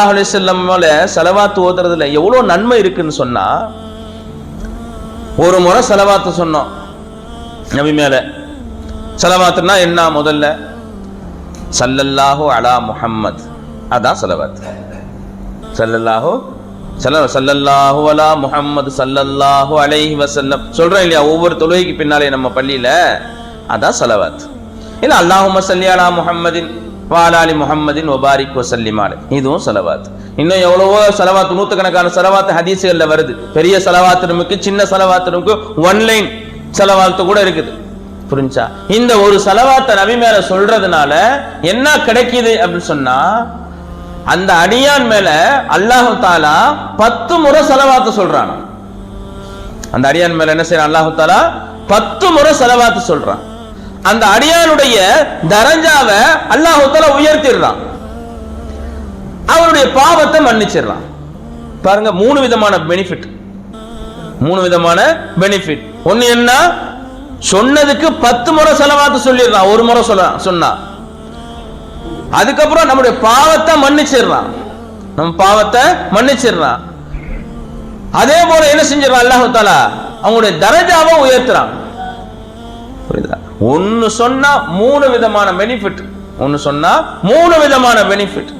அலைஹி வஸல்லம் ஸலவாத் ஓதுறதுல எவ்வளவு நன்மை இருக்குன்னு சொன்னா, ஒரு முறை ஸலவாத் சொன்னோம் நபி மேல. ஸலவாத்னா என்ன? முதல்ல ஸல்லல்லாஹு அலா முஹம்மத், அதான் ஸலவாத். ஸல்லல்லாஹு அலா முஹம்மது ஸல்லல்லாஹு அலைஹி வஸல்லம் சொல்றோம் இல்லையா ஒவ்வொரு தொழுகைக்கு பின்னாலே நம்ம பள்ளியில, அதான் ஸலவாத். இல்ல அல்லாஹும்ம ஸல்லி அலா முஹம்மதின் வ அலா ஆலி முஹம்மதின் வ பாரிக் வ ஸல்லிம் அலைஹி, இதுவும் ஸலவாத். இன்னும் எவ்வளவோ ஸலவாத், நூற்றுக்கணக்கான ஸலவாத் ஹதீஸ்கள்ல வருது. பெரிய ஸலவாத் இருக்கு, சின்ன ஸலவாத் இருக்கு, ஒன் லைன் ஸலவாத் கூட இருக்குது. புரிஞ்சா? இந்த ஒரு ஸலவாத்தை நபி மேல சொல்றதுனால என்ன கிடைக்குது அப்படின்னு சொன்னா, அந்த அடியான் மேல அல்லாஹ் தஆலா 10 முறை ஸலவாத் சொல்றான். அந்த அடியான் மேல என்ன செய்யறான்? அல்லாஹ் தஆலா 10 முறை ஸலவாத் சொல்றான். அந்த அடியானுடைய தரஜாவை அல்லாஹ் தஆலா உயர்த்திடுறான், அவருடைய பாவத்தை மன்னிச்சிடறான். பாருங்க, 3 விதமான பெனிஃபிட். 3 விதமான பெனிஃபிட். ஒன்னு என்ன? சொன்னதுக்கு 10 முறை ஸலவாத் சொல்லிடுறான், ஒரு முறை சொன்னா. அதுக்கப்புறம் நம்முடைய பாவத்தை மன்னிச்சிடறான், நம்ம பாவத்தை மன்னிச்சிடறான். அதே போல என்ன செஞ்சிடறான்? அல்லாஹ் தஆலா அவங்களுடைய தரஜாவை உயர்த்துறான். புரியுதா? ஒன்னு சொன்னா 3 விதமான பெனிஃபிட். ஒன்னு சொன்னா 3 விதமான பெனிஃபிட்.